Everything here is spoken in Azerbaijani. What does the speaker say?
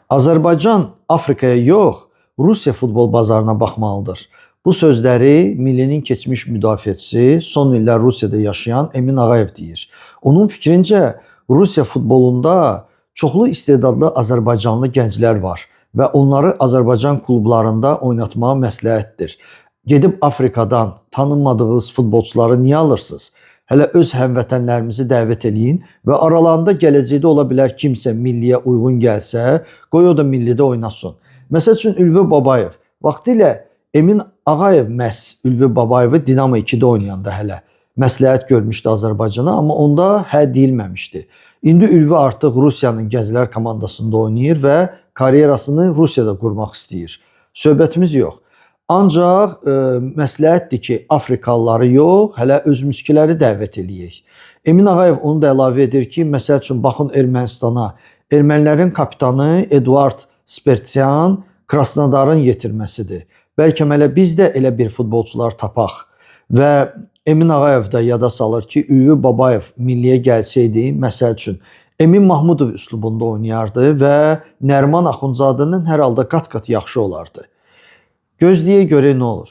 Azərbaycan Afrikaya yox, Rusiya futbol bazarına baxmalıdır. Bu sözləri Millinin keçmiş müdafiəçisi, son illər Rusiyada yaşayan Emin Ağayev deyir. Onun fikrincə, Rusiya futbolunda çoxlu istedadlı Azərbaycanlı gənclər var və onları Azərbaycan klublarında oynatmağı məsləhətdir. Gedib Afrikadan tanınmadığınız futbolçuları niyə alırsınız? Hələ öz həmvətənlərimizi dəvət eləyin və aralarında gələcəkdə ola bilər kimsə milliyə uyğun gəlsə, qoy o da millidə oynasın. Məsəl üçün Ülvi Babayev. Vaxtilə Emin Ağayev məhz Ülvi Babayevi Dinamo 2-də oynayanda hələ məsləhət görmüşdü Azərbaycana, amma onda hə deyilməmişdi. İndi Ülvi artıq Rusiyanın gənclər komandasında oynayır və karyerasını Rusiyada qurmaq istəyir. Söhbətimiz yox. Ancaq məsləhətdir ki, Afrikalıları yox, hələ özümüzkiləri dəvət eləyək. Emin Ağayev onu da əlavə edir ki, məsəl üçün baxın Ermənistana. Ermənilərin kapitanı Eduard Spertsyan Krasnodarın yetirməsidir. Bəlkə hələ biz də elə bir futbolçular tapaq. Və Emin Ağayev də yada salır ki, Ülvi Babayev milliyə gəlsəydi, məsəl üçün Emin Mahmudov üslubunda oynayardı və Nəriman Axundzadənin hər halda qat-qat yaxşı olardı. Gözləyə görə nə olur?